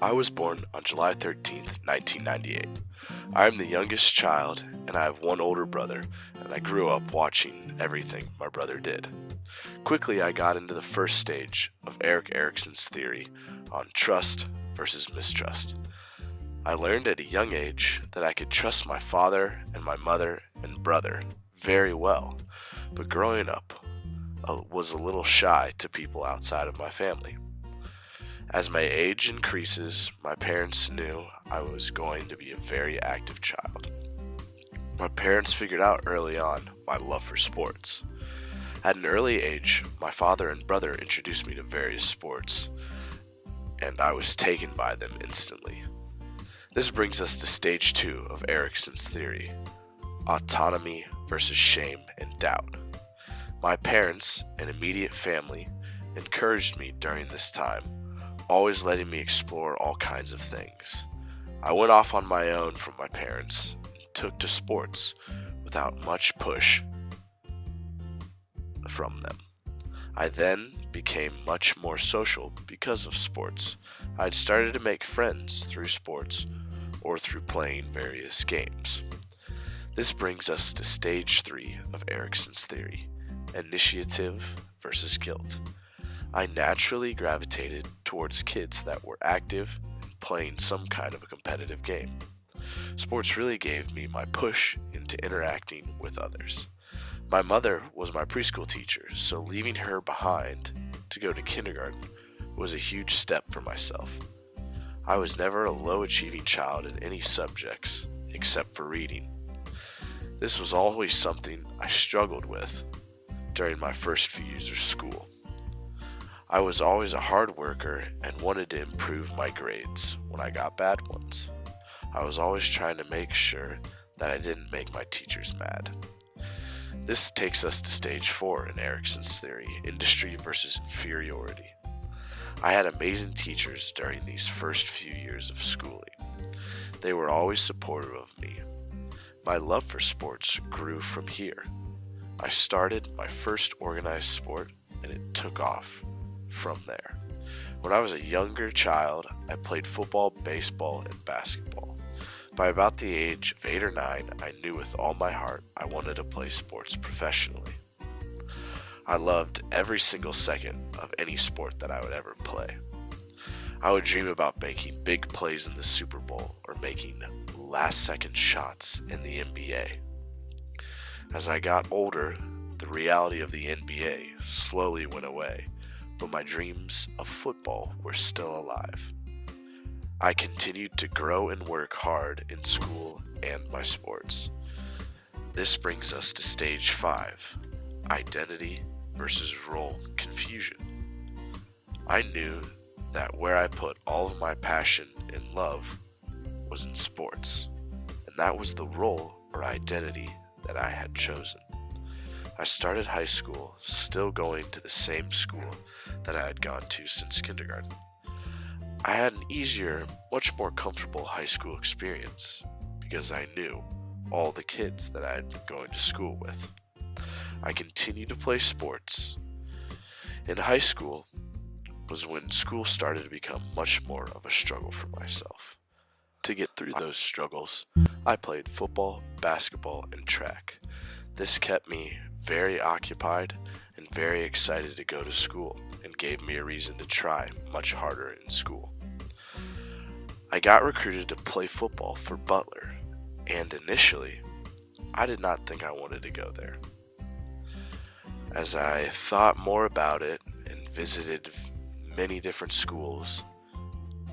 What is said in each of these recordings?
I was born on July 13th, 1998. I am the youngest child, and I have one older brother, and I grew up watching everything my brother did. Quickly, I got into the first stage of Erik Erikson's theory on trust versus mistrust. I learned at a young age that I could trust my father and my mother and brother very well, but growing up, I was a little shy to people outside of my family. As my age increases, my parents knew I was going to be a very active child. My parents figured out early on my love for sports. At an early age, my father and brother introduced me to various sports, and I was taken by them instantly. This brings us to stage 2 of Erikson's theory: autonomy versus shame and doubt. My parents and immediate family encouraged me during this time, always letting me explore all kinds of things. I went off on my own from my parents and took to sports without much push from them. I then became much more social because of sports. I'd started to make friends through sports or through playing various games. This brings us to stage 3 of Erikson's theory: initiative versus guilt. I naturally gravitated towards kids that were active and playing some kind of a competitive game. Sports really gave me my push into interacting with others. My mother was my preschool teacher, so leaving her behind to go to kindergarten was a huge step for myself. I was never a low-achieving child in any subjects except for reading. This was always something I struggled with during my first few years of school. I was always a hard worker and wanted to improve my grades when I got bad ones. I was always trying to make sure that I didn't make my teachers mad. This takes us to stage 4 in Erikson's theory: industry versus inferiority. I had amazing teachers during these first few years of schooling. They were always supportive of me. My love for sports grew from here. I started my first organized sport, and it took off from there. When I was a younger child, I played football, baseball, and basketball. By about the age of 8 or 9, I knew with all my heart I wanted to play sports professionally. I loved every single second of any sport that I would ever play. I would dream about making big plays in the Super Bowl or making last-second shots in the NBA. As I got older, the reality of the NBA slowly went away, but my dreams of football were still alive. I continued to grow and work hard in school and my sports. This brings us to stage 5, identity versus role confusion. I knew that where I put all of my passion and love was in sports, and that was the role or identity that I had chosen. I started high school still going to the same school that I had gone to since kindergarten. I had an easier, much more comfortable high school experience because I knew all the kids that I had been going to school with. I continued to play sports. In high school was when school started to become much more of a struggle for myself. To get through those struggles, I played football, basketball, and track. This kept me very occupied and very excited to go to school and gave me a reason to try much harder in school. I got recruited to play football for Butler, and initially, I did not think I wanted to go there. As I thought more about it and visited many different schools,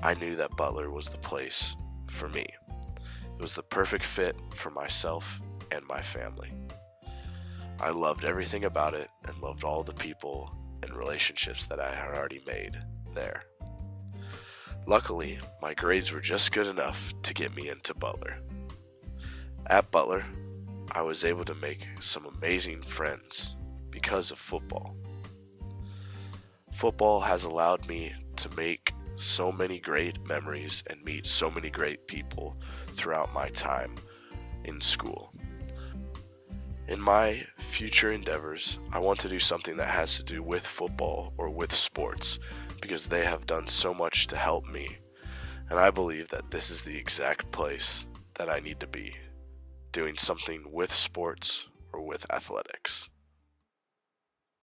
I knew that Butler was the place for me. It was the perfect fit for myself and my family. I loved everything about it and loved all the people and relationships that I had already made there. Luckily, my grades were just good enough to get me into Butler. At Butler, I was able to make some amazing friends because of football. Football has allowed me to make so many great memories and meet so many great people throughout my time in school. In my future endeavors, I want to do something that has to do with football or with sports because they have done so much to help me And I believe that this is the exact place that I need to be, doing something with sports or with athletics.